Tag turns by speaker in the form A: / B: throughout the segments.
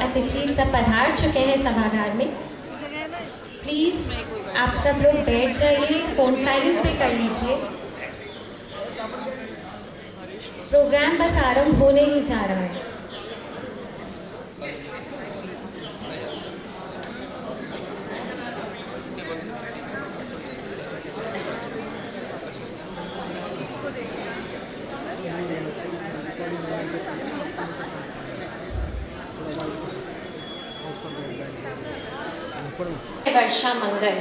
A: अतिथि सब पधार चुके हैं सभागार में। प्लीज़ आप सब लोग बैठ जाइए, फ़ोन साइलेंट पे कर लीजिए। प्रोग्राम बस आरंभ होने ही जा रहा है। वर्षा मंगल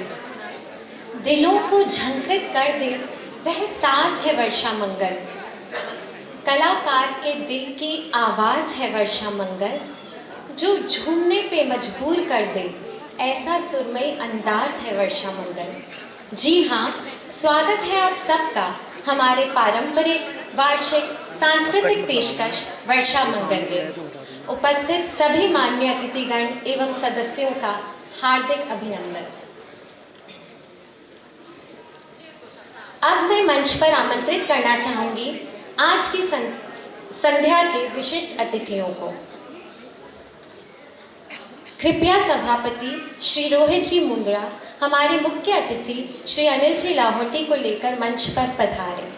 A: दिलों को झंकृत कर दे, वह साज है वर्षा मंगल। कलाकार के दिल की आवाज़ है वर्षा मंगल, जो झूमने पे मजबूर कर दे, ऐसा सुरमई अंदाज है वर्षा मंगल। जी हाँ, स्वागत है आप सबका हमारे पारंपरिक वार्षिक सांस्कृतिक पेशकश वर्षा मंगल में। उपस्थित सभी मान्य अतिथिगण एवं सदस्यों का हार्दिक अभिनंदन। अब मैं मंच पर आमंत्रित करना चाहूंगी आज की संध्या के विशिष्ट अतिथियों को। कृपया सभापति श्री रोहित जी मुंद्रा हमारे मुख्य अतिथि श्री अनिल जी लाहौटी को लेकर मंच पर पधारें।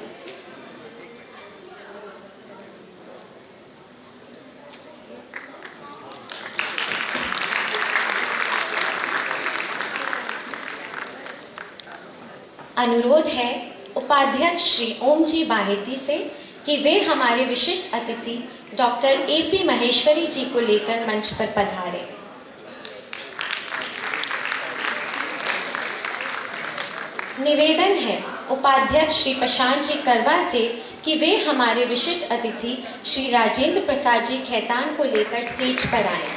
A: अनुरोध है उपाध्यक्ष श्री ओम जी बाहेती से कि वे हमारे विशिष्ट अतिथि डॉक्टर AP महेश्वरी जी को लेकर मंच पर पधारें। निवेदन है उपाध्यक्ष श्री प्रशांत जी करवा से कि वे हमारे विशिष्ट अतिथि श्री राजेंद्र प्रसाद जी खेतान को लेकर स्टेज पर आएं।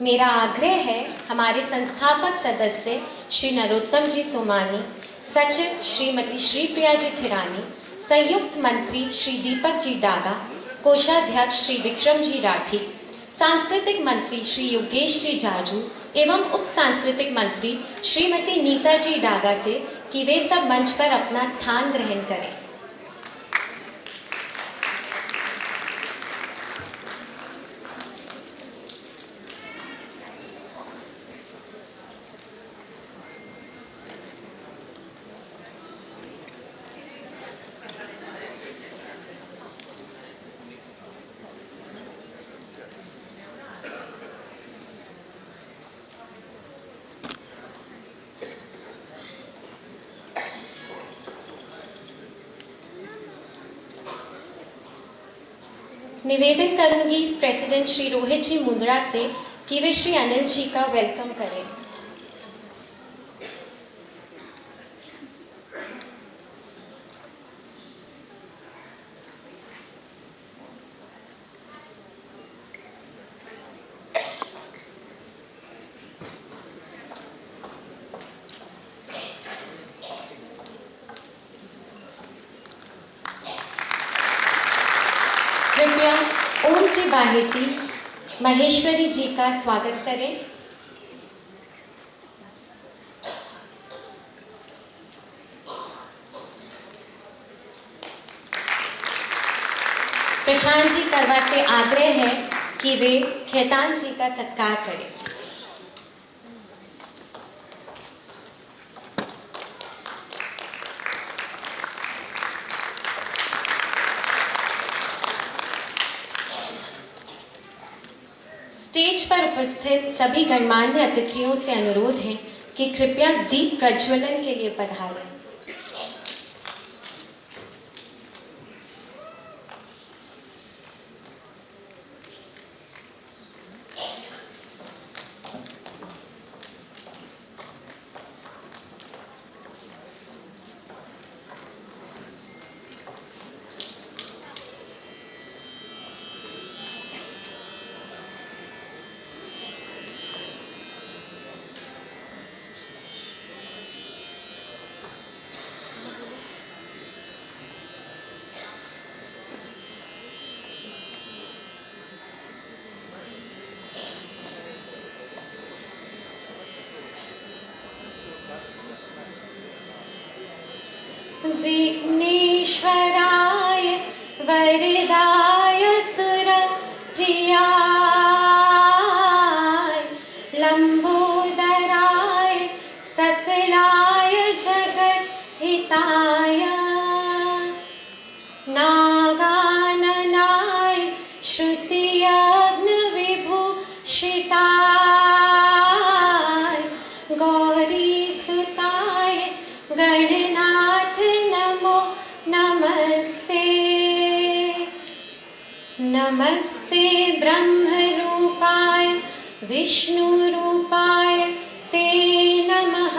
A: मेरा आग्रह है हमारे संस्थापक सदस्य श्री नरोत्तम जी सोमानी, सचिव श्रीमती श्रीप्रिया जी थिरानी, संयुक्त मंत्री श्री दीपक जी डागा, कोषाध्यक्ष श्री विक्रम जी राठी, सांस्कृतिक मंत्री श्री योगेश जी जाजू एवं उप सांस्कृतिक मंत्री श्रीमती नीता जी डागा से कि वे सब मंच पर अपना स्थान ग्रहण करें। निवेदन करूंगी प्रेसिडेंट श्री रोहित जी मुंद्रा से कि वे श्री अनिल जी का वेलकम करें। कृपया ओम जी बाहेती महेश्वरी जी का स्वागत करें। प्रशांत जी करवा से आग्रह है कि वे खेतान जी का सत्कार करें। स्टेज पर उपस्थित सभी गणमान्य अतिथियों से अनुरोध है कि कृपया दीप प्रज्वलन के लिए पधारें। विघ्नेश्वराय वरदाय सुरप्रियाय लंबोदराय सकलाय जगद्हिताय नागाननाय श्रुतियज्ञविभूषिताय गौरीसुताय गणनाथ नमो नमस्ते। नमस्ते ब्रह्मरूपाय विष्णुरूपाय ते नमः।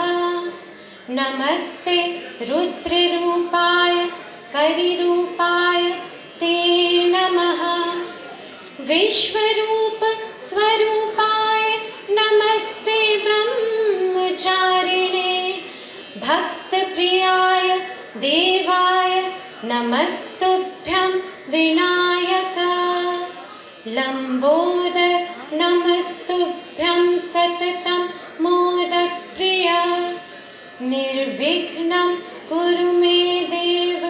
A: नमस्ते रुद्ररूपाय करिरूपाय ते नमः। विश्वरूप स्वरूपाय नमस्ते ब्रह्मचारिणे। भक्तप्रियाय देवाय नमस्तुभ्यं विनायक। लंबोदर नमस्तुभ्यं सततं मोदकप्रिय। निर्विघ्नं कुरु मे देव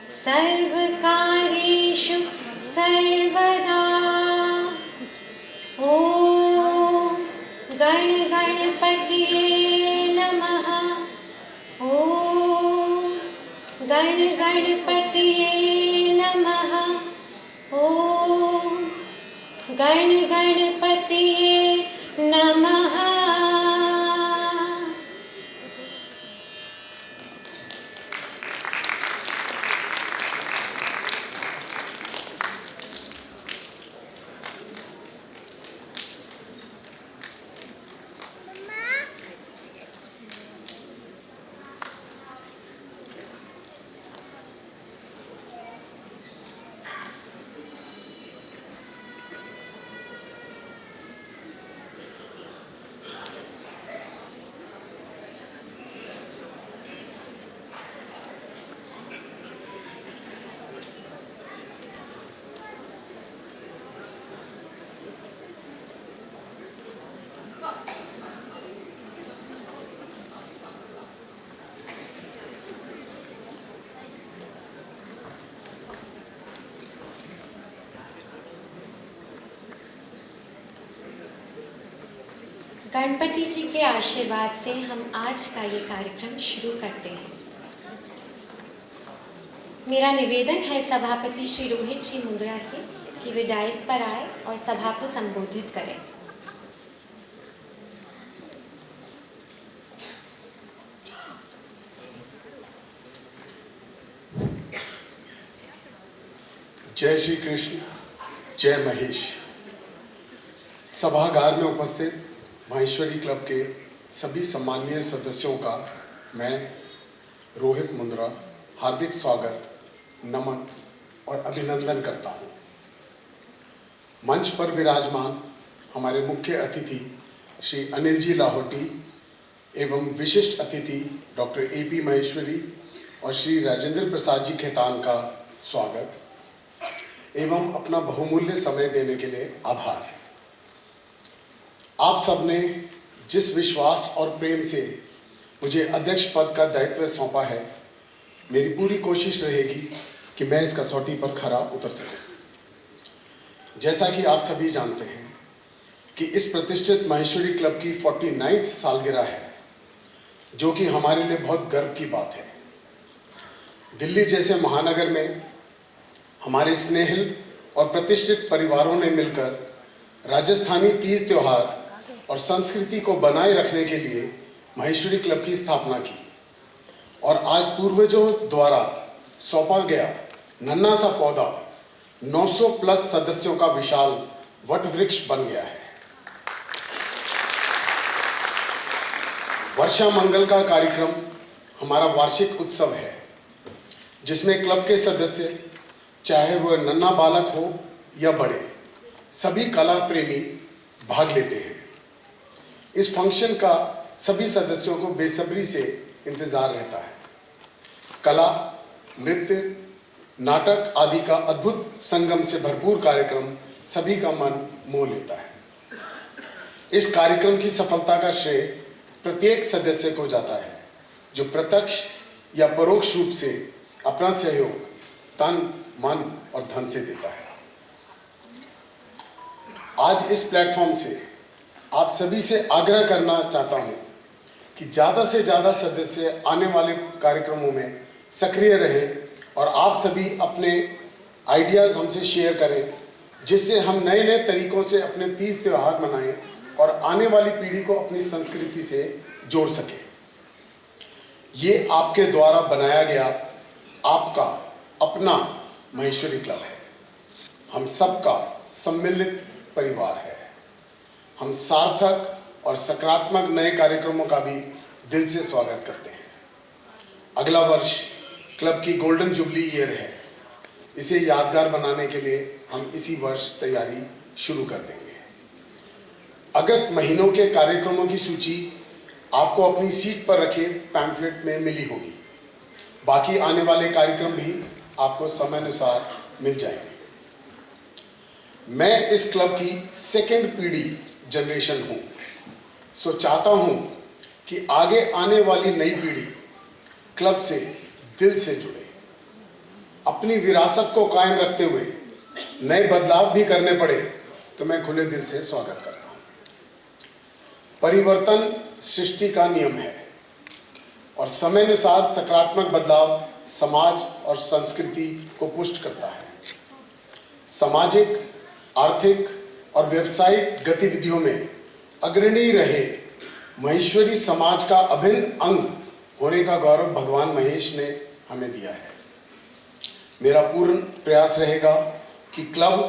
A: सर्वकार्येषु सर्वदा। ॐ गण गणपतिये नमः। ॐ गण गणपतिये नमः। ॐ गण गणपतिये नमः। गणपति जी के आशीर्वाद से हम आज का ये कार्यक्रम शुरू करते हैं। मेरा निवेदन है सभापति श्री रोहित जी मुंद्रा से कि वे डाइस पर आए और सभा को संबोधित करें।
B: जय श्री कृष्ण, जय महेश। सभागार में उपस्थित माहेश्वरी क्लब के सभी सम्मानीय सदस्यों का मैं रोहित मुंद्रा हार्दिक स्वागत, नमन और अभिनंदन करता हूं। मंच पर विराजमान हमारे मुख्य अतिथि श्री अनिल जी लाहौटी एवं विशिष्ट अतिथि डॉक्टर AP माहेश्वरी और श्री राजेंद्र प्रसाद जी खेतान का स्वागत एवं अपना बहुमूल्य समय देने के लिए आभार। आप सबने जिस विश्वास और प्रेम से मुझे अध्यक्ष पद का दायित्व सौंपा है, मेरी पूरी कोशिश रहेगी कि मैं इस कसौटी पर खरा उतर सकूं। जैसा कि आप सभी जानते हैं कि इस प्रतिष्ठित माहेश्वरी क्लब की 49वीं सालगिरह है, जो कि हमारे लिए बहुत गर्व की बात है। दिल्ली जैसे महानगर में हमारे स्नेहिल और प्रतिष्ठित परिवारों ने मिलकर राजस्थानी तीज त्योहार और संस्कृति को बनाए रखने के लिए माहेश्वरी क्लब की स्थापना की और आज पूर्वजों द्वारा सौंपा गया नन्हा सा पौधा 900 प्लस सदस्यों का विशाल वट वृक्ष बन गया है। वर्षा मंगल का कार्यक्रम हमारा वार्षिक उत्सव है, जिसमें क्लब के सदस्य चाहे वह नन्हा बालक हो या बड़े, सभी कला प्रेमी भाग लेते हैं। इस फंक्शन का सभी सदस्यों को बेसब्री से इंतजार रहता है। कला, नृत्य, नाटक आदि का अद्भुत संगम से भरपूर कार्यक्रम सभी का मन मोह लेता है। इस कार्यक्रम की सफलता का श्रेय प्रत्येक सदस्य को जाता है, जो प्रत्यक्ष या परोक्ष रूप से अपना सहयोग तन, मन और धन से देता है। आज इस प्लेटफॉर्म से आप सभी से आग्रह करना चाहता हूं कि ज़्यादा से ज़्यादा सदस्य आने वाले कार्यक्रमों में सक्रिय रहें और आप सभी अपने आइडियाज़ हमसे शेयर करें, जिससे हम नए नए तरीकों से अपने तीज त्यौहार मनाएं और आने वाली पीढ़ी को अपनी संस्कृति से जोड़ सकें। ये आपके द्वारा बनाया गया आपका अपना महेश्वरी क्लब है। हम सबका सम्मिलित परिवार है। हम सार्थक और सकारात्मक नए कार्यक्रमों का भी दिल से स्वागत करते हैं। अगला वर्ष क्लब की गोल्डन जुबली ईयर है। इसे यादगार बनाने के लिए हम इसी वर्ष तैयारी शुरू कर देंगे। अगस्त महीनों के कार्यक्रमों की सूची आपको अपनी सीट पर रखे पैम्फलेट में मिली होगी। बाकी आने वाले कार्यक्रम भी आपको समय अनुसार मिल जाएंगे। मैं इस क्लब की सेकेंड पीढ़ी जनरेशन हूँ, सो चाहता हूँ कि आगे आने वाली नई पीढ़ी क्लब से दिल से जुड़े। अपनी विरासत को कायम रखते हुए नए बदलाव भी करने पड़े तो मैं खुले दिल से स्वागत करता हूँ। परिवर्तन सृष्टि का नियम है और समय अनुसार सकारात्मक बदलाव समाज और संस्कृति को पुष्ट करता है। सामाजिक, आर्थिक और व्यावसायिक गतिविधियों में अग्रणी रहे महेश्वरी समाज का अभिन्न अंग होने का गौरव भगवान महेश ने हमें दिया है। मेरा पूर्ण प्रयास रहेगा कि क्लब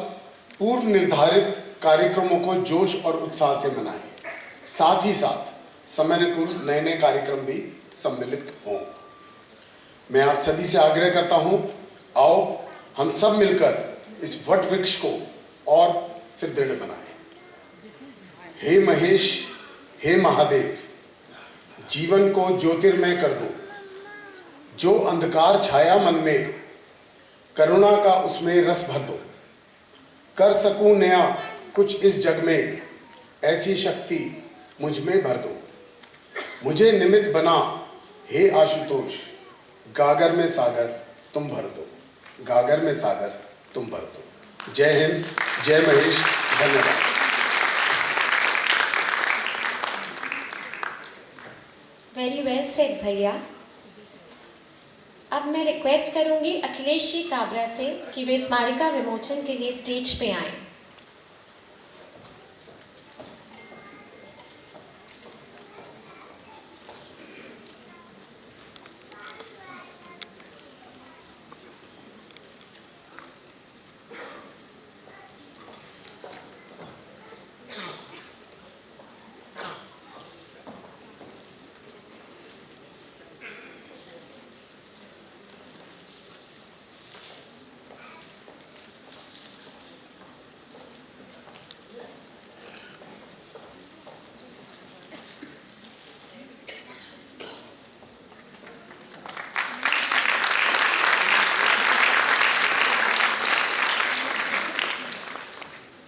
B: पूर्व निर्धारित कार्यक्रमों को जोश और उत्साह से मनाए, साथ ही साथ समयानुकूल नए नए कार्यक्रम भी सम्मिलित हों। मैं आप सभी से आग्रह करता हूं, आओ हम सब मिलकर इस वट वृक्ष को और सुदृढ़ बनाएं। हे महेश, हे महादेव, जीवन को ज्योतिर्मय कर दो। जो अंधकार छाया मन में, करुणा का उसमें रस भर दो। कर सकूं नया कुछ इस जग में, ऐसी शक्ति मुझ में भर दो। मुझे निमित्त बना हे आशुतोष, गागर में सागर तुम भर दो। गागर में सागर तुम भर दो। जय हिंद, जय महेश, धन्यवाद।
A: वेरी वेल सेड भैया। अब मैं रिक्वेस्ट करूंगी अखिलेश जी काबरा से कि वे स्मारिका विमोचन के लिए स्टेज पे आएं।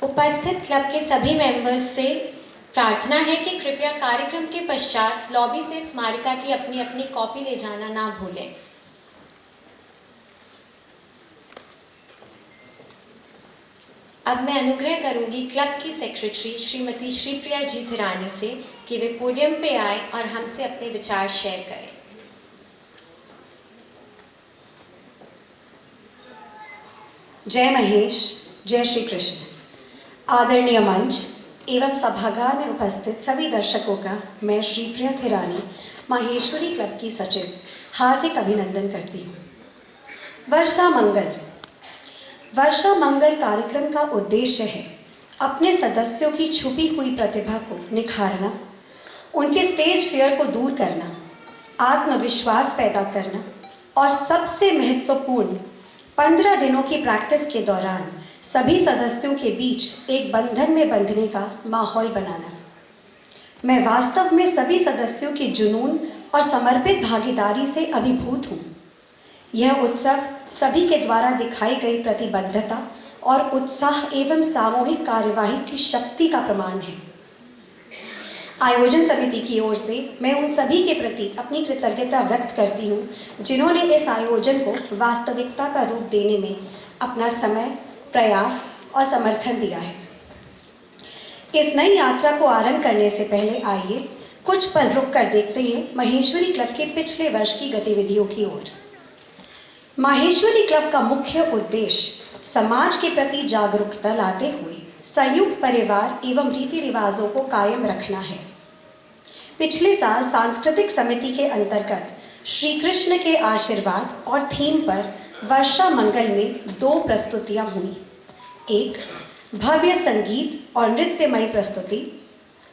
A: उपस्थित क्लब के सभी मेंबर्स से प्रार्थना है कि कृपया कार्यक्रम के पश्चात लॉबी से स्मारिका की अपनी अपनी कॉपी ले जाना ना भूलें। अब मैं अनुग्रह करूंगी क्लब की सेक्रेटरी श्रीमती श्रीप्रिया जी थिरानी से कि वे पोडियम पे आए और हमसे अपने विचार शेयर करें।
C: जय महेश, जय श्री कृष्ण। आदरणीय मंच एवं सभागार में उपस्थित सभी दर्शकों का मैं श्रीप्रिया थिरानी, माहेश्वरी क्लब की सचिव, हार्दिक अभिनंदन करती हूँ। वर्षा मंगल। वर्षा मंगल कार्यक्रम का उद्देश्य है अपने सदस्यों की छुपी हुई प्रतिभा को निखारना, उनके स्टेज फियर को दूर करना, आत्मविश्वास पैदा करना और सबसे महत्वपूर्ण 15 दिनों की प्रैक्टिस के दौरान सभी सदस्यों के बीच एक बंधन में बंधने का माहौल बनाना। मैं वास्तव में सभी सदस्यों के जुनून और समर्पित भागीदारी से अभिभूत हूँ। यह उत्सव सभी के द्वारा दिखाई गई प्रतिबद्धता और उत्साह एवं सामूहिक कार्यवाही की शक्ति का प्रमाण है। आयोजन समिति की ओर से मैं उन सभी के प्रति अपनी कृतज्ञता व्यक्त करती हूँ जिन्होंने इस आयोजन को वास्तविकता का रूप देने में अपना समय, प्रयास और समर्थन दिया है। इस नई यात्रा को आरंभ करने से पहले आइए कुछ पल रुक कर देखते हैं माहेश्वरी क्लब के पिछले वर्ष की गतिविधियों की ओर। माहेश्वरी क्लब का मुख्य उद्देश्य समाज के प्रति जागरूकता लाते हुए संयुक्त परिवार एवं रीति रिवाजों को कायम रखना है। पिछले साल सांस्कृतिक समिति के अंतर्गत श्री कृष्ण के आशीर्वाद और थीम पर वर्षा मंगल में 2 प्रस्तुतियां हुई। एक भव्य संगीत और नृत्यमयी प्रस्तुति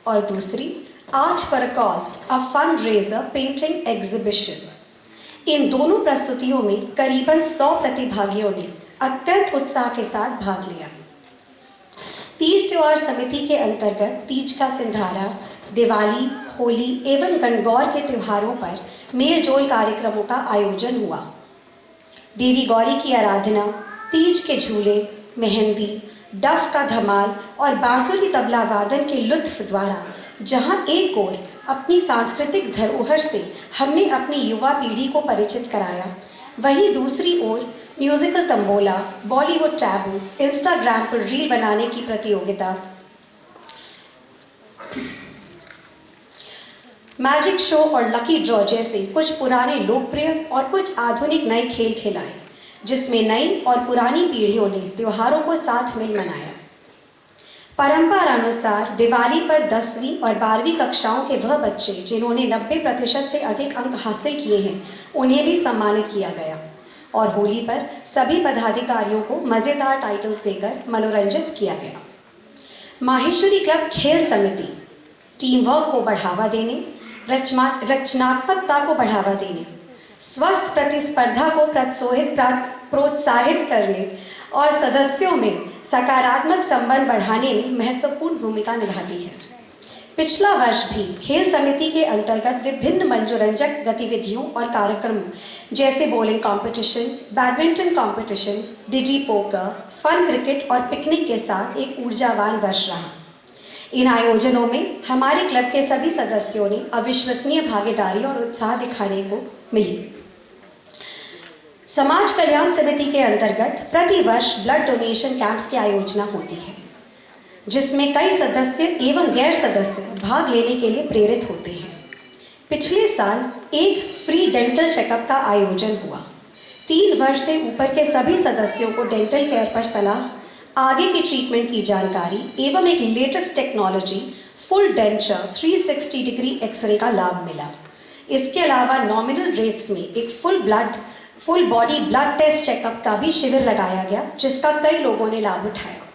C: और दूसरी art for a cause, a fundraiser painting exhibition. इन दोनों प्रस्तुतियों में करीबन 100 प्रतिभागियों ने अत्यंत उत्साह के साथ भाग लिया। तीज त्योहार समिति के अंतर्गत तीज का सिंधारा, दिवाली, होली एवं गणगौर के त्योहारों पर मेल जोल कार्यक्रमों का आयोजन हुआ। देवी गौरी की आराधना, तीज के झूले, मेहंदी, डफ का धमाल और बांसुरी तबला वादन के लुत्फ द्वारा जहां एक ओर अपनी सांस्कृतिक धरोहर से हमने अपनी युवा पीढ़ी को परिचित कराया, वहीं दूसरी ओर musical tambola, Bollywood taboo, Instagram पर रील बनाने की प्रतियोगिता, मैजिक शो और लकी ड्रॉ जैसे कुछ पुराने लोकप्रिय और कुछ आधुनिक नए खेल खिलाए, जिसमें नई और पुरानी पीढ़ियों ने त्योहारों को साथ मिल मनाया। परंपरा अनुसार दिवाली पर 10वीं और 12वीं कक्षाओं के वह बच्चे जिन्होंने 90% से अधिक अंक हासिल किए हैं, उन्हें भी सम्मानित किया गया और होली पर सभी पदाधिकारियों को मज़ेदार टाइटल्स देकर मनोरंजित किया गया। माहेश्वरी क्लब खेल समिति टीम वर्क को बढ़ावा देने, रचनात्मकता को बढ़ावा देने, स्वस्थ प्रतिस्पर्धा को प्रोत्साहित करने और सदस्यों में सकारात्मक संबंध बढ़ाने में महत्वपूर्ण भूमिका निभाती है। पिछला वर्ष भी खेल समिति के अंतर्गत विभिन्न मनोरंजक गतिविधियों और कार्यक्रमों जैसे बॉलिंग कंपटीशन, बैडमिंटन कंपटीशन, डिजी पोकर, फन क्रिकेट और पिकनिक के साथ एक ऊर्जावान वर्ष रहा। इन आयोजनों में हमारे क्लब के सभी सदस्यों ने अविश्वसनीय भागीदारी और उत्साह दिखाने को मिली। समाज कल्याण समिति के अंतर्गत प्रतिवर्ष ब्लड डोनेशन कैंप्स की आयोजना होती है, जिसमें कई सदस्य एवं गैर सदस्य भाग लेने के लिए प्रेरित होते हैं। पिछले साल एक फ्री डेंटल चेकअप का आयोजन हुआ। 3 वर्ष से ऊपर के सभी सदस्यों को डेंटल केयर पर सलाह, आगे की ट्रीटमेंट की जानकारी एवं एक latest technology full denture 360 degree x ray का लाभ मिला। इसके अलावा नॉमिनल रेट्स में एक full body blood test checkup का भी शिविर लगाया गया, जिसका कई लोगों ने लाभ उठाया।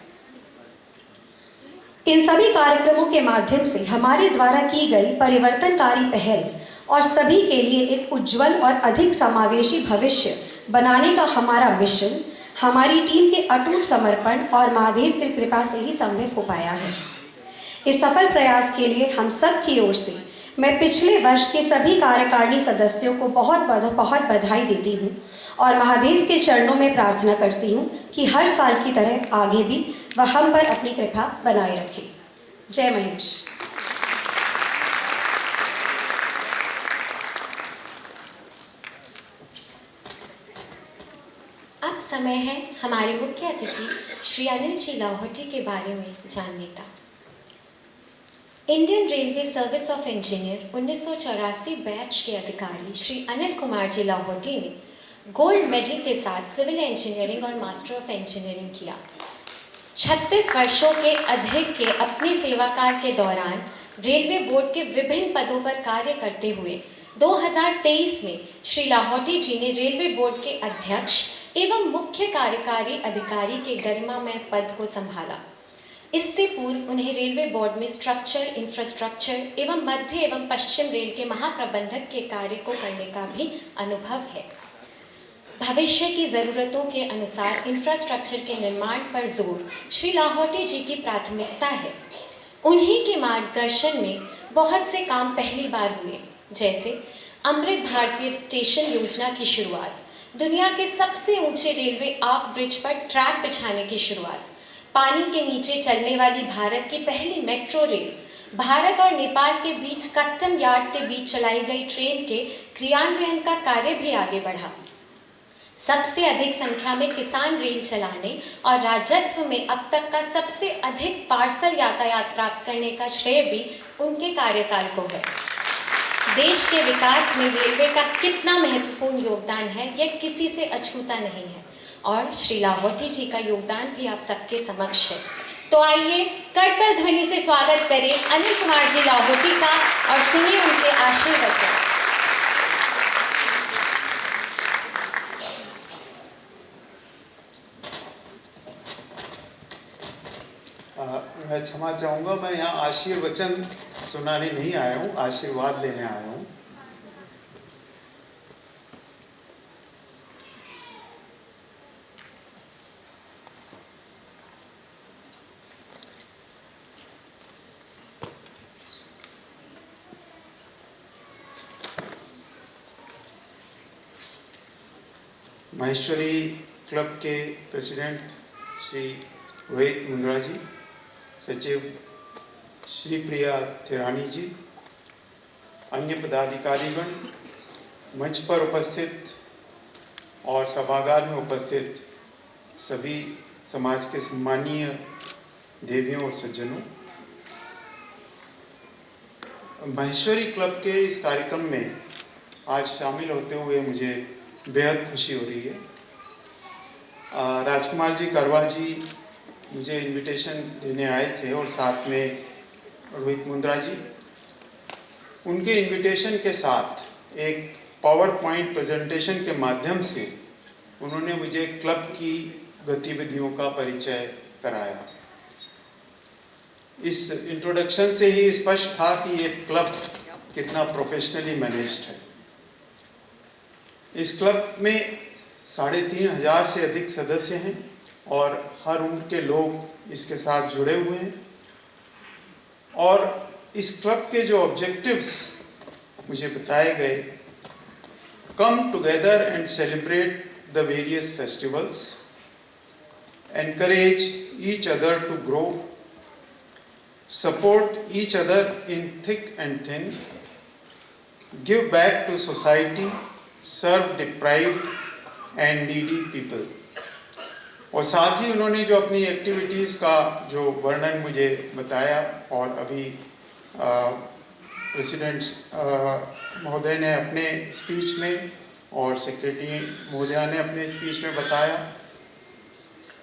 C: इन सभी कार्यक्रमों के माध्यम से हमारे द्वारा की गई परिवर्तनकारी पहल और सभी के लिए एक उज्जवल और अधिक समावेशी भविष्य बनाने का हमारा मिशन हमारी टीम के अटूट समर्पण और महादेव की कृपा से ही संभव हो पाया है। इस सफल प्रयास के लिए हम सब की ओर से मैं पिछले वर्ष के सभी कार्यकारिणी सदस्यों को बहुत बधाई देती हूँ और महादेव के चरणों में प्रार्थना करती हूँ कि हर साल की तरह आगे भी वह हम पर अपनी कृपा बनाए रखें। जय महेश।
A: अब समय है हमारे मुख्य अतिथि श्री अनिल जी लाहौटी के बारे में जानने का। Indian railway service of engineer 1984 batch के अधिकारी श्री अनिल कुमार जी लाहौटी ने गोल्ड मेडल के साथ सिविल इंजीनियरिंग और मास्टर ऑफ इंजीनियरिंग किया। 36 वर्षों के अधिक के अपने सेवाकाल के दौरान रेलवे बोर्ड के विभिन्न पदों पर कार्य करते हुए 2023 में श्री लाहौटी जी ने रेलवे बोर्ड के अध्यक्ष एवं मुख्य कार्यकारी अधिकारी के गरिमामय पद को संभाला। इससे पूर्व उन्हें रेलवे बोर्ड में स्ट्रक्चर, इंफ्रास्ट्रक्चर एवं मध्य एवं पश्चिम रेल के महाप्रबंधक के कार्य को करने का भी अनुभव है। भविष्य की ज़रूरतों के अनुसार इंफ्रास्ट्रक्चर के निर्माण पर जोर श्री लाहौटी जी की प्राथमिकता है। उन्हीं के मार्गदर्शन में बहुत से काम पहली बार हुए, जैसे अमृत भारतीय स्टेशन योजना की शुरुआत, दुनिया के सबसे ऊंचे रेलवे आर्क ब्रिज पर ट्रैक बिछाने की शुरुआत, पानी के नीचे चलने वाली भारत की पहली मेट्रो रेल, भारत और नेपाल के बीच कस्टम यार्ड के बीच चलाई गई ट्रेन के क्रियान्वयन का कार्य भी आगे बढ़ा। सबसे अधिक संख्या में किसान रेल चलाने और राजस्व में अब तक का सबसे अधिक पार्सल यातायात प्राप्त करने का श्रेय भी उनके कार्यकाल को है। देश के विकास में रेलवे का कितना महत्वपूर्ण योगदान है यह किसी से अछूता नहीं है और श्री लाहौटी जी का योगदान भी आप सबके समक्ष है। तो आइए करतल ध्वनि से स्वागत करें अनिल कुमार जी लाहौटी का और सुनिए उनके आशीर्वचन।
D: मैं क्षमा चाहूँगा, मैं यहाँ आशीर्वचन सुनाने नहीं आया हूँ, आशीर्वाद लेने आया हूँ। महेश्वरी क्लब के प्रेसिडेंट श्री रोहित मुंद्रा जी, सचिव श्री प्रिया थिरानी जी, अन्य पदाधिकारीगण, मंच पर उपस्थित और सभागार में उपस्थित सभी समाज के सम्मानीय देवियों और सज्जनों, महेश्वरी क्लब के इस कार्यक्रम में आज शामिल होते हुए मुझे बेहद खुशी हो रही है। राजकुमार जी करवा जी मुझे इनविटेशन देने आए थे और साथ में रोहित मुंद्रा जी, उनके इनविटेशन के साथ एक पावर पॉइंट प्रेजेंटेशन के माध्यम से उन्होंने मुझे क्लब की गतिविधियों का परिचय कराया। इस इंट्रोडक्शन से ही स्पष्ट था कि ये क्लब कितना प्रोफेशनली मैनेज्ड है। इस क्लब में 3500 से अधिक सदस्य हैं और हर उम्र के लोग इसके साथ जुड़े हुए हैं। और इस क्लब के जो ऑब्जेक्टिव्स मुझे बताए गए, come together and celebrate the various festivals, encourage each other to grow, support each other in thick and thin, give back to society, serve deprived and needy people. और साथ ही उन्होंने जो अपनी एक्टिविटीज़ का जो वर्णन मुझे बताया और अभी प्रेसिडेंट महोदय ने अपने स्पीच में और सेक्रेटरी महोदया ने अपने स्पीच में बताया,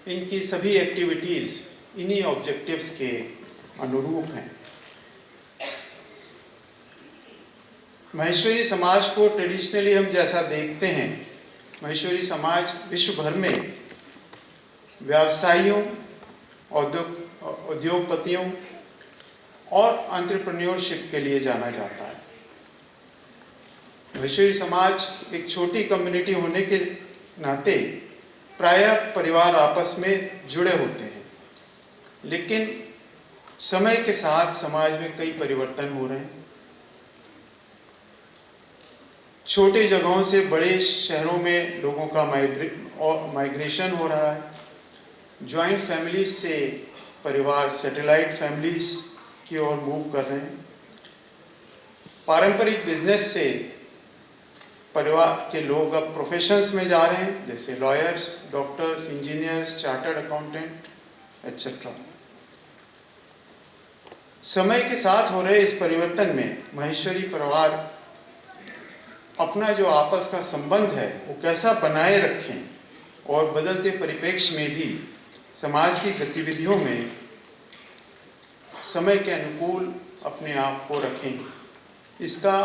D: इनकी सभी एक्टिविटीज़ इन्हीं ऑब्जेक्टिव्स के अनुरूप हैं। महेश्वरी समाज को ट्रेडिशनली हम जैसा देखते हैं, महेश्वरी समाज विश्व भर में व्यवसायियों, उद्योगपतियों और एंटरप्रेन्योरशिप के लिए जाना जाता है। महेश्वरी समाज एक छोटी कम्युनिटी होने के नाते प्रायः परिवार आपस में जुड़े होते हैं, लेकिन समय के साथ समाज में कई परिवर्तन हो रहे हैं। छोटे जगहों से बड़े शहरों में लोगों का माइग्रेशन हो रहा है। जॉइंट फैमिलीज से परिवार सैटेलाइट फैमिलीज की ओर मूव कर रहे हैं। पारंपरिक बिजनेस से परिवार के लोग अब प्रोफेशंस में जा रहे हैं, जैसे lawyers, doctors, engineers, chartered accountant etcetera. समय के साथ हो रहे इस परिवर्तन में महेश्वरी परिवार अपना जो आपस का संबंध है वो कैसा बनाए रखें और बदलते परिप्रेक्ष्य में भी समाज की गतिविधियों में समय के अनुकूल अपने आप को रखें, इसका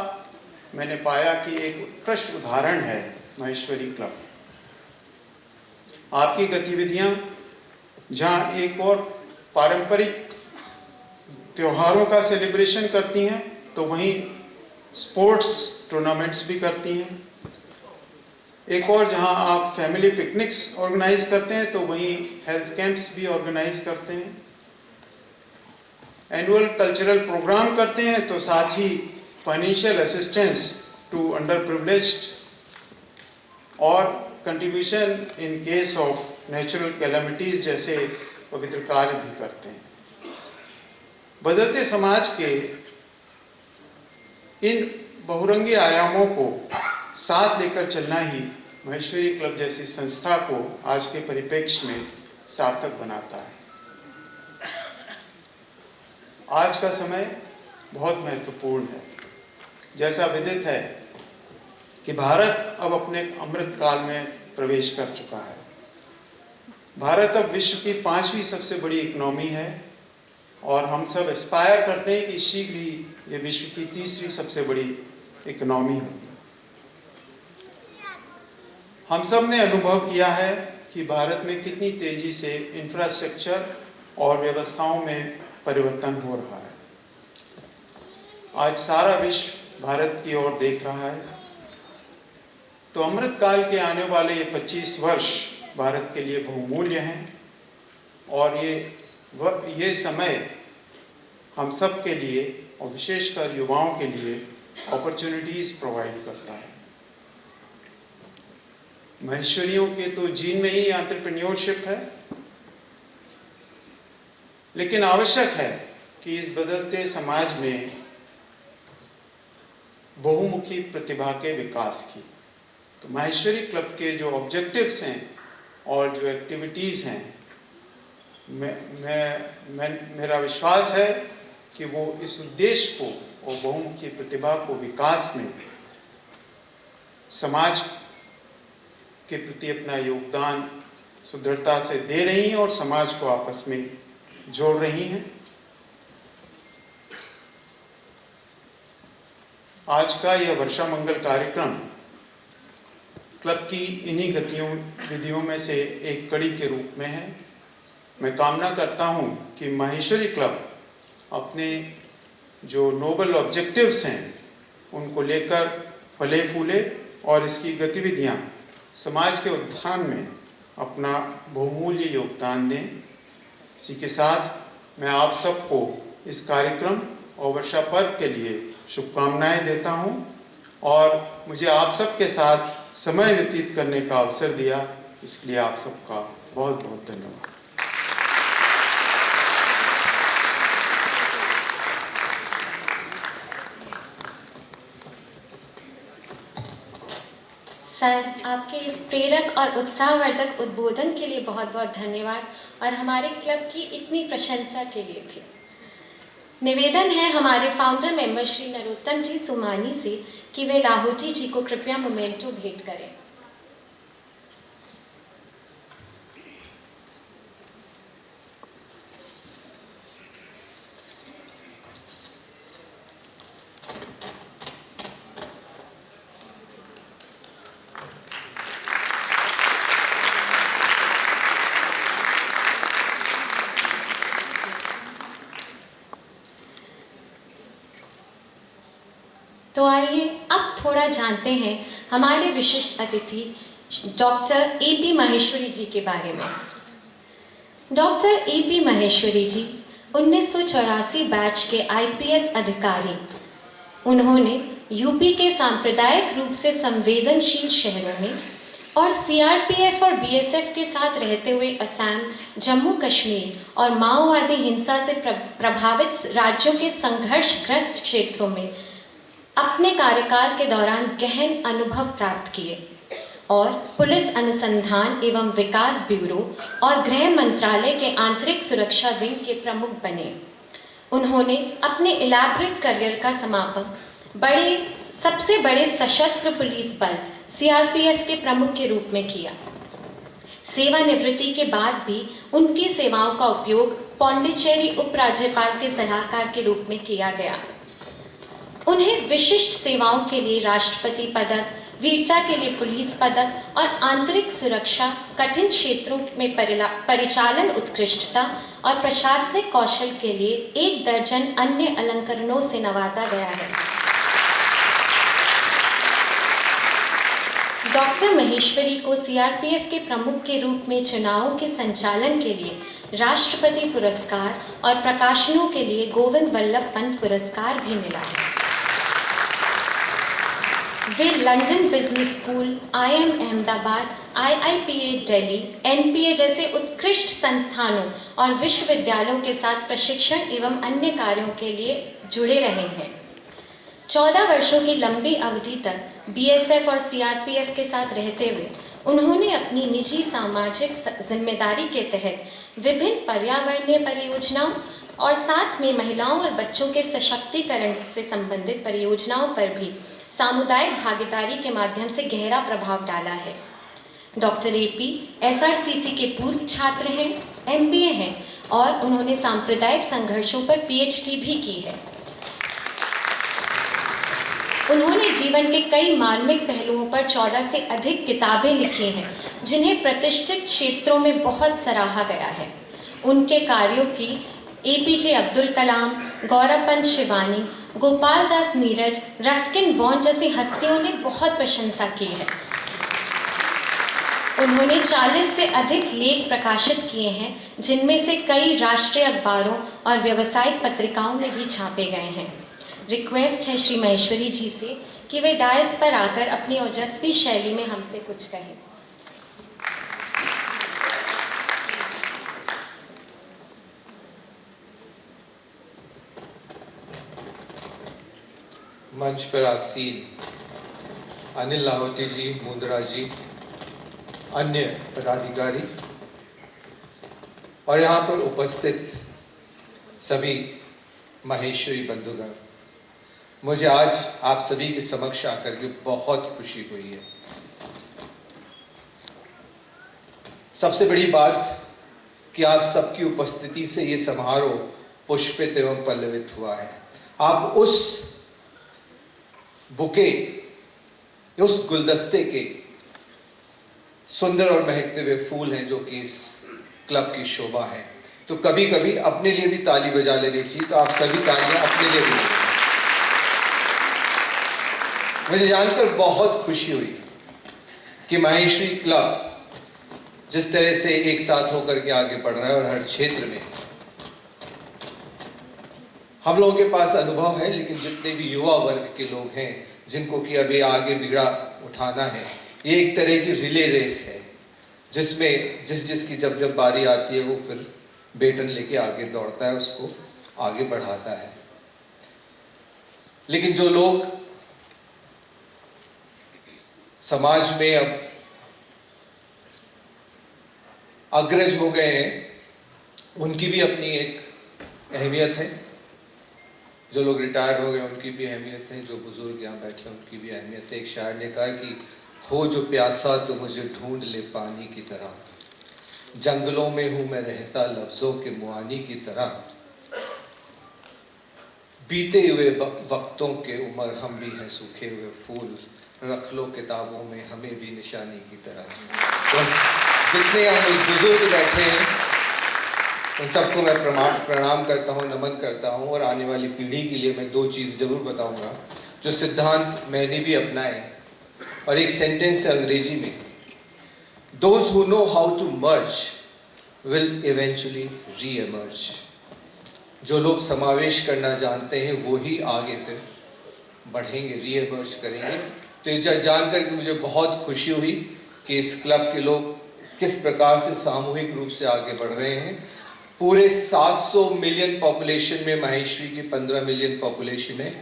D: मैंने पाया कि एक उत्कृष्ट उदाहरण है महेश्वरी क्लब। आपकी गतिविधियां जहां एक और पारंपरिक त्योहारों का सेलिब्रेशन करती हैं, तो वहीं स्पोर्ट्स टूर्नामेंट्स भी करती हैं। एक और जहां आप फैमिली पिकनिक्स ऑर्गेनाइज करते हैं, तो वहीं हेल्थ कैंप्स भी ऑर्गेनाइज करते हैं। एनुअल कल्चरल प्रोग्राम करते हैं, तो साथ ही financial assistance to underprivileged और contribution in case of natural calamities जैसे पवित्र कार्य भी करते हैं। बदलते समाज के इन बहुरंगी आयामों को साथ लेकर चलना ही महेश्वरी क्लब जैसी संस्था को आज के परिप्रेक्ष्य में सार्थक बनाता है। आज का समय बहुत महत्वपूर्ण है। जैसा विदित है कि भारत अब अपने अमृत काल में प्रवेश कर चुका है। भारत अब विश्व की 5वीं सबसे बड़ी इकोनॉमी है और हम सब एस्पायर करते हैं कि शीघ्र ही ये विश्व की 3री सबसे बड़ी इकोनॉमी होगी। हम सब ने अनुभव किया है कि भारत में कितनी तेजी से इंफ्रास्ट्रक्चर और व्यवस्थाओं में परिवर्तन हो रहा है। आज सारा विश्व भारत की ओर देख रहा है। तो अमृत काल के आने वाले ये 25 वर्ष भारत के लिए बहुमूल्य हैं और ये समय हम सब के लिए और विशेषकर युवाओं के लिए अपॉर्चुनिटीज प्रोवाइड करता है। महेश्वरियों के तो जीन में ही एंटरप्रेन्योरशिप है, लेकिन आवश्यक है कि इस बदलते समाज में बहुमुखी प्रतिभा के विकास की। तो महेश्वरी क्लब के जो ऑब्जेक्टिव्स हैं और जो एक्टिविटीज़ हैं, मेरा विश्वास है कि वो इस उद्देश्य को और बहुमुखी प्रतिभा को विकास में समाज के प्रति अपना योगदान सुदृढ़ता से दे रही हैं और समाज को आपस में जोड़ रही हैं। आज का यह वर्षा मंगल कार्यक्रम क्लब की इन्हीं गतिविधियों में से एक कड़ी के रूप में है। मैं कामना करता हूं कि महेश्वरी क्लब अपने जो नोबल ऑब्जेक्टिव्स हैं उनको लेकर फले फूले और इसकी गतिविधियां समाज के उत्थान में अपना बहुमूल्य योगदान दें। इसी के साथ मैं आप सबको इस कार्यक्रम और वर्षा पर्व के लिए शुभकामनाएं देता हूं और मुझे आप सबके साथ समय व्यतीत करने का अवसर दिया, इसके लिए आप सबका बहुत बहुत धन्यवाद।
A: सर, आपके इस प्रेरक और उत्साहवर्धक उद्बोधन के लिए बहुत बहुत धन्यवाद और हमारे क्लब की इतनी प्रशंसा के लिए भी। निवेदन है हमारे फाउंडर मेंबर श्री नरोत्तम जी सुमानी से कि वे लाहौटी जी को कृपया मोमेंटो भेंट करें। तो आइए अब थोड़ा जानते हैं हमारे विशिष्ट अतिथि डॉक्टर ए.पी. माहेश्वरी जी के बारे में। Doctor A P. Maheshwari ji 1984 batch के आईपीएस अधिकारी। उन्होंने यूपी के सांप्रदायिक रूप से संवेदनशील शहरों में और सीआरपीएफ और बीएसएफ के साथ रहते हुए असम, जम्मू कश्मीर और माओवादी हिंसा से प्रभावित राज्यों के संघर्षग्रस्त क्षेत्रों में अपने कार्यकाल के दौरान गहन अनुभव प्राप्त किए और पुलिस अनुसंधान एवं विकास ब्यूरो और गृह मंत्रालय के आंतरिक सुरक्षा विंग के प्रमुख बने। उन्होंने अपने इलैबोरेट करियर का समापन सबसे बड़े सशस्त्र पुलिस बल सीआरपीएफ के प्रमुख के रूप में किया। सेवानिवृत्ति के बाद भी उनकी सेवाओं का उपयोग पौंडीचेरी उपराज्यपाल के सलाहकार के रूप में किया गया। उन्हें विशिष्ट सेवाओं के लिए राष्ट्रपति पदक, वीरता के लिए पुलिस पदक और आंतरिक सुरक्षा, कठिन क्षेत्रों में परिचालन उत्कृष्टता और प्रशासनिक कौशल के लिए 1 दर्जन अन्य अलंकरणों से नवाजा गया है। डॉक्टर माहेश्वरी को सीआरपीएफ के प्रमुख के रूप में चुनावों के संचालन के लिए राष्ट्रपति पुरस्कार और प्रकाशनों के लिए गोविंद वल्लभ पंत पुरस्कार भी मिला है। वे London Business School, IIM Ahmedabad, IIPA Delhi, NPA जैसे उत्कृष्ट संस्थानों और विश्वविद्यालयों के साथ प्रशिक्षण एवं अन्य कार्यों के लिए जुड़े रहे हैं। 14 वर्षों की लंबी अवधि तक BSF और CRPF के साथ रहते हुए उन्होंने अपनी निजी सामाजिक जिम्मेदारी के तहत विभिन्न पर्यावरणीय परियोजनाओं और साथ में महिलाओं और बच्चों के सशक्तिकरण से संबंधित परियोजनाओं पर भी सामुदायिक भागीदारी के माध्यम से गहरा प्रभाव डाला है। डॉक्टर AP SRCC के पूर्व छात्र हैं, MBA हैं और उन्होंने सांप्रदायिक संघर्षों पर PhD भी की है। उन्होंने जीवन के कई मार्मिक पहलुओं पर 14 से अधिक किताबें लिखी हैं, जिन्हें प्रतिष्ठित क्षेत्रों में बहुत सराहा गया है। उनके कार्यों की APJ Abdul Kalam, गौरवपंत Shivani, Gopal Das Neeraj, Ruskin bond जैसी हस्तियों ने बहुत प्रशंसा की है। उन्होंने 40 से अधिक लेख प्रकाशित किए हैं, जिनमें से कई राष्ट्रीय अखबारों और व्यावसायिक पत्रिकाओं में भी छापे गए हैं। रिक्वेस्ट है श्री महेश्वरी जी से कि वे डायस पर आकर अपनी ओजस्वी शैली में हमसे कुछ कहें।
E: मंच पर आसीन अनिल लाहौटी जी, मुंद्रा जी, अन्य पदाधिकारी और यहाँ पर उपस्थित सभी महेश्वरी बंधुगण, मुझे आज आप सभी के समक्ष आकर के बहुत खुशी हुई है। सबसे बड़ी बात कि आप सबकी उपस्थिति से ये समारोह पुष्पित एवं पल्लवित हुआ है। आप उस बुके, उस गुलदस्ते के सुंदर और महकते हुए फूल हैं जो कि इस क्लब की शोभा है। तो कभी कभी अपने लिए भी ताली बजा लेनी चाहिए। तो आप सभी तालियां अपने लिए भी। मुझे जानकर बहुत खुशी हुई कि महेश्वरी क्लब जिस तरह से एक साथ होकर के आगे बढ़ रहा है और हर क्षेत्र में हम लोगों के पास अनुभव है, लेकिन जितने भी युवा वर्ग के लोग हैं जिनको कि अभी आगे बिगड़ा उठाना है, ये एक तरह की रिले रेस है जिसमें जिसकी जब बारी आती है वो फिर बेटन लेके आगे दौड़ता है, उसको आगे बढ़ाता है। लेकिन जो लोग समाज में अब अग्रज हो गए हैं, उनकी भी अपनी एक अहमियत है। जो लोग रिटायर हो गए उनकी भी अहमियत है, जो बुजुर्ग यहाँ बैठे उनकी भी अहमियत है। एक शायर ने कहा कि हो जो प्यासा तो मुझे ढूंढ ले पानी की तरह, जंगलों में हूँ मैं रहता लफ्जों के मुआनी की तरह, बीते हुए वक्तों के उम्र हम भी हैं सूखे हुए फूल, रख लो किताबों में हमें भी निशानी की तरह। तो जितने यहाँ बुजुर्ग बैठे हैं उन सबको मैं प्रणाम करता हूँ, नमन करता हूँ। और आने वाली पीढ़ी के लिए मैं दो चीज़ जरूर बताऊँगा जो सिद्धांत मैंने भी अपनाए। और एक सेंटेंस है अंग्रेजी में, Those who know how to merge will eventually re-emerge। जो लोग समावेश करना जानते हैं वो ही आगे फिर बढ़ेंगे, री-एमर्ज करेंगे। तो ये जान कर के मुझे बहुत खुशी हुई कि इस क्लब के लोग किस प्रकार से सामूहिक रूप से आगे बढ़ रहे हैं। पूरे 700 मिलियन पॉपुलेशन में महेश्वरी की 15 मिलियन पॉपुलेशन है।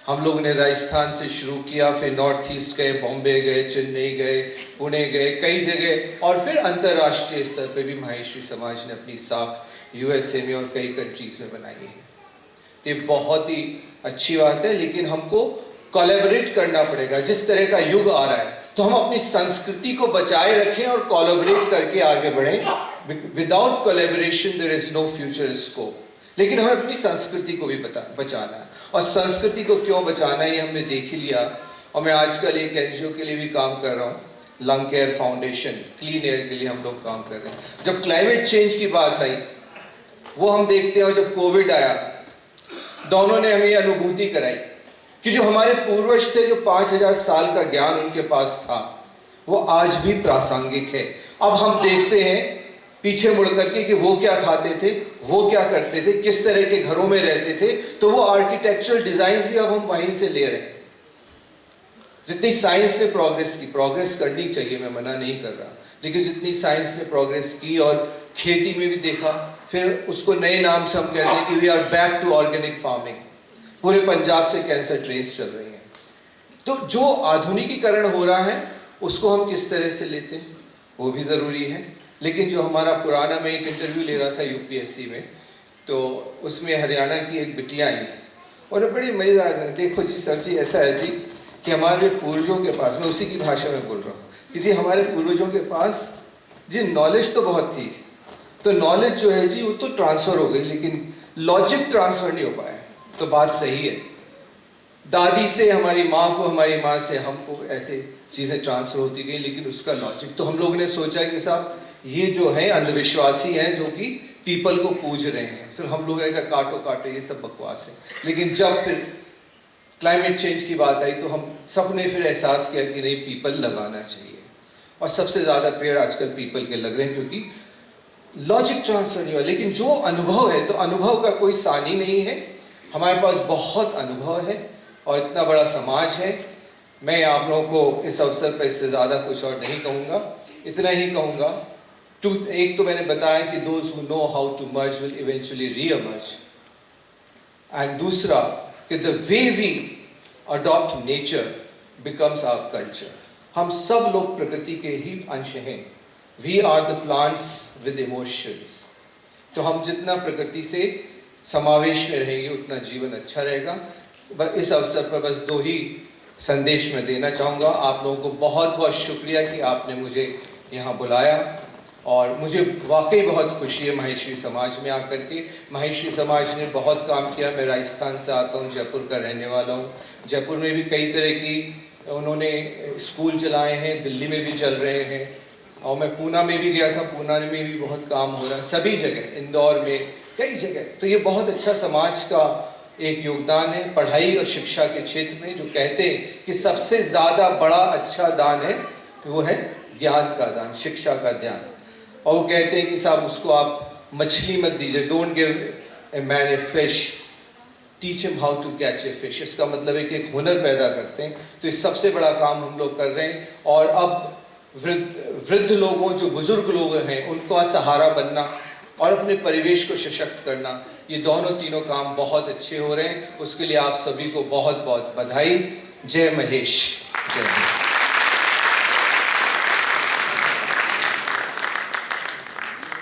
E: हम लोगों ने राजस्थान से शुरू किया, फिर नॉर्थ ईस्ट गए, बॉम्बे गए, चेन्नई गए, पुणे गए, कई जगह, और फिर अंतर्राष्ट्रीय स्तर पे भी महेश्वरी समाज ने अपनी साख USA में और कई कंट्रीज में बनाई है। तो ये बहुत ही अच्छी बात है, लेकिन हमको कोलैबोरेट करना पड़ेगा। जिस तरह का युग आ रहा है तो हम अपनी संस्कृति को बचाए रखें और कोलैबोरेट करके आगे बढ़ें। Without collaboration there is no future scope. लेकिन हमें अपनी संस्कृति को भी बचाना है, और संस्कृति को क्यों बचाना है ये हमने देख ही लिया। और मैं आजकल एक NGO के लिए भी काम कर रहा हूँ, lung care foundation, clean air के लिए हम लोग काम कर रहे हैं। जब क्लाइमेट चेंज की बात आई वो हम देखते हैं, और जब कोविड आया दोनों ने हमें अनुभूति कराई कि जो हमारे पूर्वज थे, जो 5000 साल का ज्ञान उनके पास था, वो आज भी प्रासंगिक है। अब हम देखते हैं पीछे मुड़ करके कि वो क्या खाते थे, वो क्या करते थे, किस तरह के घरों में रहते थे। तो वो आर्किटेक्चरल डिजाइन भी अब हम वहीं से ले रहे हैं। जितनी साइंस ने प्रोग्रेस करनी चाहिए, मैं मना नहीं कर रहा, लेकिन जितनी साइंस ने प्रोग्रेस की और खेती में भी देखा, फिर उसको नए नाम से हम कहते हैं कि we are back to organic farming. पूरे पंजाब से कैंसर ट्रेस चल रही हैं। तो जो आधुनिकीकरण हो रहा है उसको हम किस तरह से लेते हैं वो भी ज़रूरी है। लेकिन जो हमारा पुराना, मैं एक इंटरव्यू ले रहा था यूपीएससी में, तो उसमें हरियाणा की एक बिटिया आई और बड़ी मज़ेदार है। देखो जी सर जी, ऐसा है जी कि हमारे पूर्वजों के पास, मैं उसी की भाषा में बोल रहा हूँ कि जी हमारे पूर्वजों के पास जी नॉलेज तो बहुत थी, तो नॉलेज जो है जी वो तो ट्रांसफ़र हो गई, लेकिन लॉजिक ट्रांसफ़र नहीं हो पाया। तो बात सही है, दादी से हमारी माँ को, हमारी माँ से हमको ऐसे चीज़ें ट्रांसफ़र होती गई, लेकिन उसका लॉजिक तो हम लोगों ने सोचा कि साहब ये जो है अंधविश्वासी हैं जो कि पीपल को पूज रहे हैं, फिर हम लोगों ने कहा काटो काटो ये सब बकवास है। लेकिन जब फिर क्लाइमेट चेंज की बात आई तो हम सब ने फिर एहसास किया कि नहीं, पीपल लगाना चाहिए। और सबसे ज़्यादा पेड़ आजकल पीपल के लग रहे हैं क्योंकि लॉजिक ट्रांसफर नहीं हुआ। लेकिन जो अनुभव है, तो अनुभव का कोई सानी नहीं है, हमारे पास बहुत अनुभव है और इतना बड़ा समाज है। मैं आप लोगों को इस अवसर पर इससे ज़्यादा कुछ और नहीं कहूँगा, इतना ही कहूँगा। एक तो मैंने बताया कि those who know how to merge will eventually reemerge, and दूसरा कि the way we adopt nature becomes our culture. हम सब लोग प्रकृति के ही अंश हैं। We are the plants with emotions. तो हम जितना प्रकृति से समावेश में रहेंगे उतना जीवन अच्छा रहेगा। बस इस अवसर पर बस दो ही संदेश मैं देना चाहूँगा। आप लोगों को बहुत बहुत शुक्रिया कि आपने मुझे यहाँ बुलाया और मुझे वाकई बहुत खुशी है माहेश्वरी समाज में आकर के। माहेश्वरी समाज ने बहुत काम किया। मैं राजस्थान से आता हूँ, जयपुर का रहने वाला हूँ। जयपुर में भी कई तरह की उन्होंने स्कूल चलाए हैं, दिल्ली में भी चल रहे हैं, और मैं पूना में भी गया था, पूना में भी बहुत काम हो रहा है, सभी जगह, इंदौर में कई जगह। तो ये बहुत अच्छा समाज का एक योगदान है पढ़ाई और शिक्षा के क्षेत्र में। जो कहते हैं कि सबसे ज़्यादा बड़ा अच्छा दान है वो है ज्ञान का दान, शिक्षा का ज्ञान। और वो कहते हैं कि साहब उसको आप मछली मत दीजिए, don't give a man a fish, teach him how to catch a fish. इसका मतलब है कि एक हुनर पैदा करते हैं। तो इस सबसे बड़ा काम हम लोग कर रहे हैं। और अब वृद्ध लोगों, जो बुजुर्ग लोग हैं, उनको सहारा बनना और अपने परिवेश को सशक्त करना, ये दोनों तीनों काम बहुत अच्छे हो रहे हैं। उसके लिए आप सभी को बहुत बहुत बधाई। जय महेश। जय Mahesh.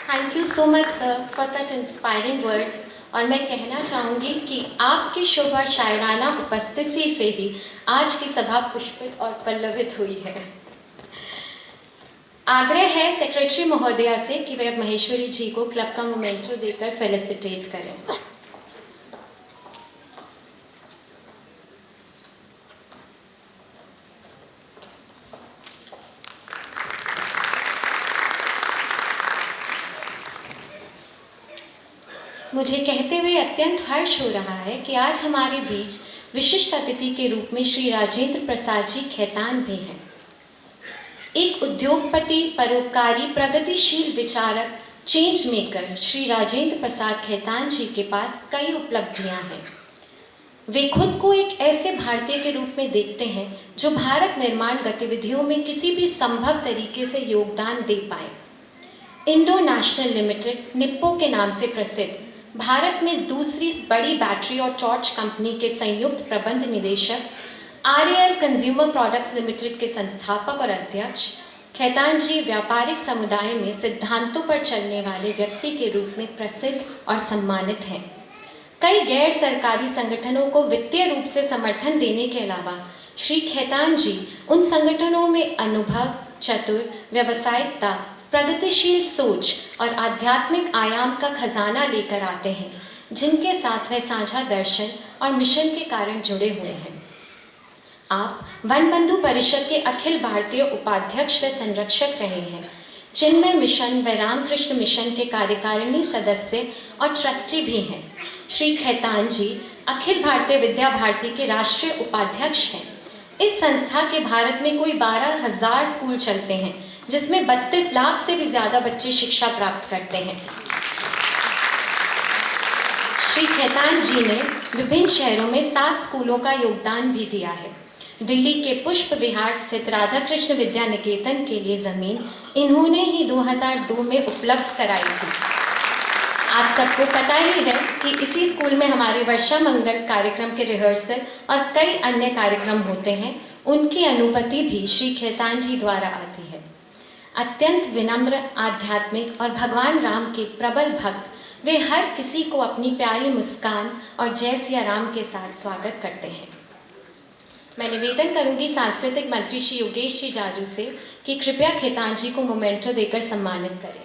A: Thank you so much sir for such inspiring words. और मैं कहना चाहूँगी कि आपकी शुभ और शायराना उपस्थिति से ही आज की सभा पुष्पित और पल्लवित हुई है। आग्रह है सेक्रेटरी महोदया से कि वे अब महेश्वरी जी को क्लब का मोमेंटो देकर फेलिसिटेट करें। मुझे कहते हुए अत्यंत हर्ष हो रहा है कि आज हमारे बीच विशिष्ट अतिथि के रूप में श्री राजेंद्र प्रसाद जी खेतान भी हैं। एक उद्योगपति, परोपकारी, प्रगतिशील विचारक, चेंज मेकर श्री राजेंद्र प्रसाद खेतान जी के पास कई उपलब्धियां हैं। वे खुद को एक ऐसे भारतीय के रूप में देखते हैं जो भारत निर्माण गतिविधियों में किसी भी संभव तरीके से योगदान दे पाए। इंडो नेशनल लिमिटेड, निप्पो के नाम से प्रसिद्ध, भारत में दूसरी बड़ी बैटरी और टॉर्च कंपनी के संयुक्त प्रबंध निदेशक, RAL कंज्यूमर प्रोडक्ट्स लिमिटेड के संस्थापक और अध्यक्ष, खेतान जी व्यापारिक समुदाय में सिद्धांतों पर चलने वाले व्यक्ति के रूप में प्रसिद्ध और सम्मानित हैं। कई गैर सरकारी संगठनों को वित्तीय रूप से समर्थन देने के अलावा श्री खेतान जी उन संगठनों में अनुभव, चतुर, व्यावसायिकता, प्रगतिशील सोच और आध्यात्मिक आयाम का खजाना लेकर आते हैं, जिनके साथ वह साझा दर्शन और मिशन के कारण जुड़े हुए हैं। आप वन बंधु परिषद के अखिल भारतीय उपाध्यक्ष व संरक्षक रहे हैं। चिन्मय मिशन व रामकृष्ण मिशन के कार्यकारिणी सदस्य और ट्रस्टी भी हैं। श्री खेतान जी अखिल भारतीय विद्या भारती के राष्ट्रीय उपाध्यक्ष हैं। इस संस्था के भारत में कोई 12,000 स्कूल चलते हैं, जिसमें 32 लाख से भी ज़्यादा बच्चे शिक्षा प्राप्त करते हैं। श्री खेतान जी ने विभिन्न शहरों में 7 स्कूलों का योगदान भी दिया है। दिल्ली के पुष्प विहार स्थित राधा कृष्ण विद्या निकेतन के लिए ज़मीन इन्होंने ही 2002 में उपलब्ध कराई थी। आप सबको पता ही है कि इसी स्कूल में हमारे वर्षा मंगल कार्यक्रम के रिहर्सल और कई अन्य कार्यक्रम होते हैं। उनकी अनुमति भी श्री खेतान जी द्वारा आती है। अत्यंत विनम्र, आध्यात्मिक और भगवान राम के प्रबल भक्त, वे हर किसी को अपनी प्यारी मुस्कान और जय सिया राम के साथ स्वागत करते हैं। मैं निवेदन करूंगी सांस्कृतिक मंत्री श्री योगेश जी जाजू से कि कृपया खेतान जी को मोमेंटो देकर सम्मानित करें।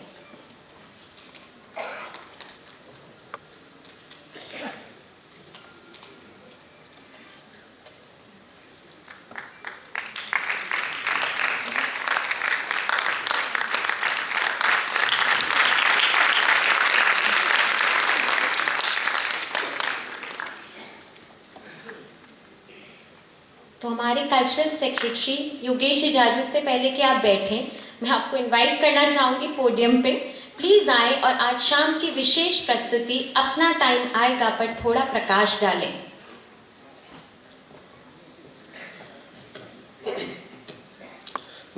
A: तो हमारे कल्चरल सेक्रेटरी योगेश जी जाजू से पहले कि आप बैठें, मैं आपको इनवाइट करना चाहूँगी पोडियम पे। प्लीज़ आए और आज शाम की विशेष प्रस्तुति अपना टाइम आएगा पर थोड़ा प्रकाश डालें।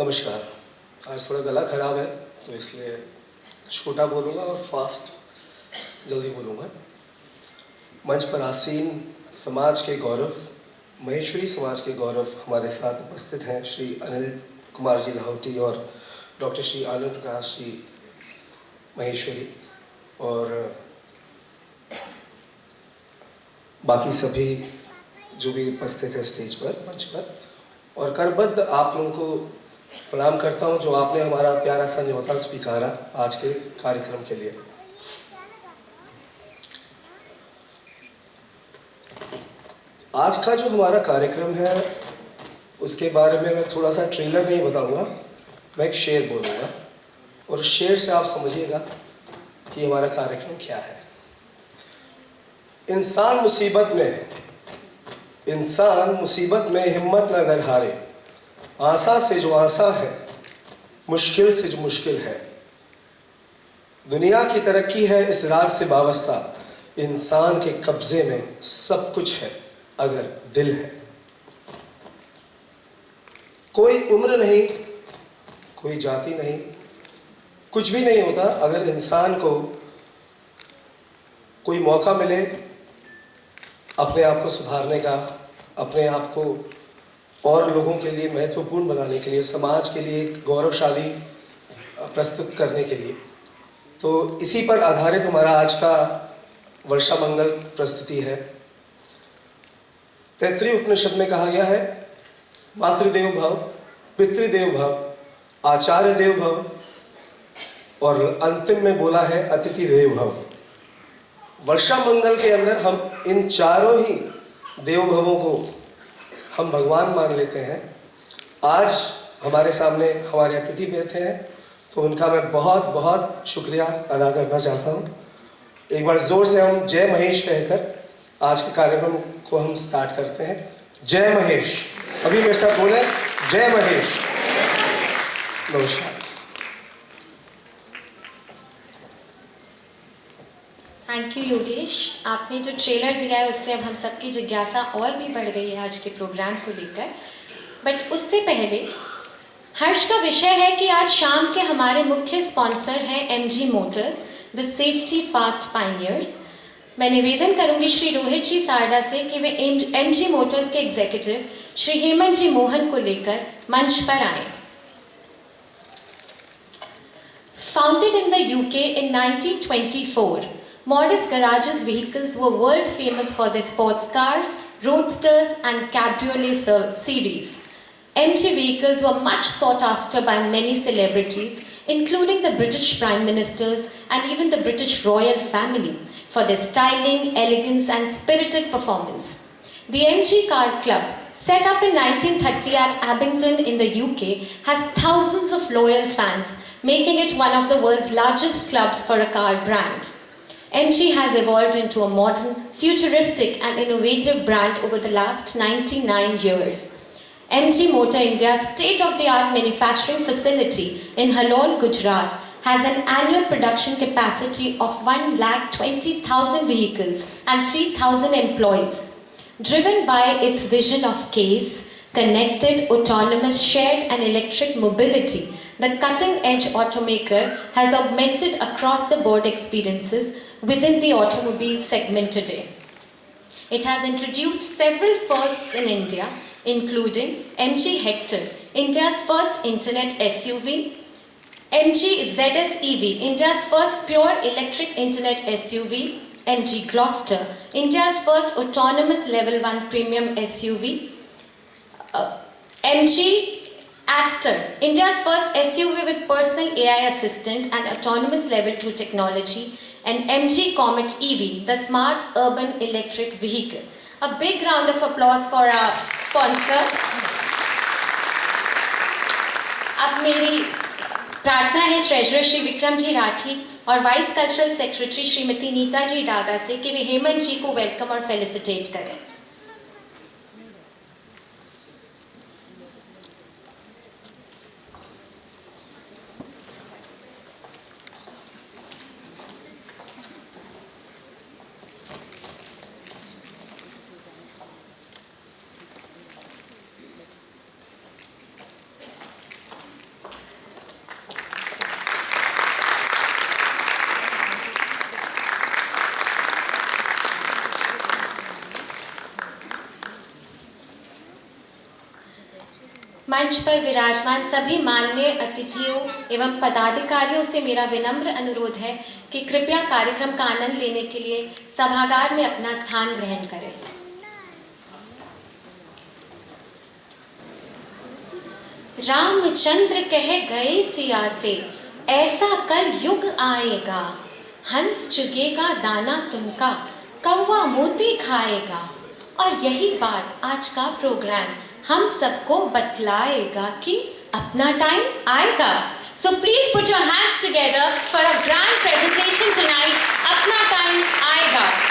F: नमस्कार। आज थोड़ा गला खराब है तो इसलिए छोटा बोलूँगा और फास्ट जल्दी बोलूँगा। मंच पर आसीन समाज के गौरव, महेश्वरी समाज के गौरव हमारे साथ उपस्थित हैं श्री अनिल कुमार जी लाहौटी और डॉक्टर श्री आनंद प्रकाश जी महेश्वरी और बाकी सभी जो भी उपस्थित है स्टेज पर, मंच पर। और करबद्ध आप लोगों को प्रणाम करता हूं जो आपने हमारा प्यारा सा न्योता स्वीकारा आज के कार्यक्रम के लिए। आज का जो हमारा कार्यक्रम है उसके बारे में मैं थोड़ा सा ट्रेलर नहीं बताऊंगा, मैं एक शेर बोलूँगा और उस शेर से आप समझिएगा कि हमारा कार्यक्रम क्या है। इंसान मुसीबत में हिम्मत न अगर हारे, आशा से जो आशा है, मुश्किल से जो मुश्किल है। दुनिया की तरक्की है इस राज से वाबस्ता, इंसान के कब्जे में सब कुछ है अगर दिल है। कोई उम्र नहीं, कोई जाति नहीं, कुछ भी नहीं होता अगर इंसान को कोई मौका मिले अपने आप को सुधारने का, अपने आप को और लोगों के लिए महत्वपूर्ण बनाने के लिए, समाज के लिए एक गौरवशाली प्रस्तुत करने के लिए। तो इसी पर आधारित हमारा आज का वर्षा मंगल प्रस्तुति है। तैत्तिरीय उपनिषद में कहा गया है, मातृदेव भव, पितृदेव भव, आचार्य देव भव, और अंतिम में बोला है अतिथि देव भव। वर्षा मंगल के अंदर हम इन चारों ही देव भवों को हम भगवान मान लेते हैं। आज हमारे सामने हमारे अतिथि बैठे हैं तो उनका मैं बहुत बहुत शुक्रिया अदा करना चाहता हूँ। एक बार जोर से हम जय महेश कहकर आज के कार्यक्रम को हम स्टार्ट करते हैं। जय महेश, सभी मेरे साथ बोले जय महेश। नमस्कार।
A: Thank you Yogesh. आपने जो ट्रेलर दिया है उससे अब हम सबकी जिज्ञासा और भी बढ़ गई है आज के प्रोग्राम को लेकर। बट उससे पहले हर्ष का विषय है कि आज शाम के हमारे मुख्य स्पॉन्सर हैं MG Motors, the safety fast pioneers. मैं निवेदन करूंगी श्री रोहित जी सारडा से कि वे एमजी मोटर्स के एग्जीक्यूटिव श्री हेमंत जी मोहन को लेकर मंच पर आए। Founded in the UK in 1924, Morris Garage's vehicles were world famous for their sports cars, roadsters and cabriolet series. MG vehicles were much sought after by many celebrities, including the British Prime Ministers and even the British royal family, for their styling, elegance and spirited performance. The MG Car Club, set up in 1930 at Abingdon in the UK, has thousands of loyal fans, making it one of the world's largest clubs for a car brand. MG has evolved into a modern, futuristic and innovative brand over the last 99 years. MG Motor India's state-of-the-art manufacturing facility in Halol, Gujarat has an annual production capacity of 1,20,000 vehicles and 3,000 employees. Driven by its vision of CASE, Connected, autonomous, shared and electric mobility, the cutting-edge automaker has augmented across-the-board experiences within the automobile segment today. It has introduced several firsts in India, including MG Hector, India's first internet SUV, MG ZS EV, India's first pure electric internet SUV, MG Gloucester, India's first autonomous level 1 premium SUV, MG Aster, India's first SUV with personal AI assistant and autonomous level 2 technology, and MG Comet EV, the smart urban electric vehicle. A big round of applause for our sponsor. अब मेरी प्रार्थना है treasurer Shri Vikram ji Rathi और vice cultural secretary Shrimati Neeta ji Daga से कि वे हेमंत जी को welcome और felicitate करें. मंच पर विराजमान सभी माननीय अतिथियों एवं पदाधिकारियों से मेरा विनम्र अनुरोध है कि कृपया कार्यक्रम का आनंद लेने के लिए सभागार में अपना स्थान ग्रहण करें. रामचंद्र कह गए सिया से, ऐसा कल युग आएगा, हंस चुगेगा दाना तुमका, कौवा मोती खाएगा. और यही बात आज का प्रोग्राम हम सबको बतलाएगा कि अपना टाइम आएगा. So please put your hands together for a grand presentation tonight. अपना टाइम आएगा.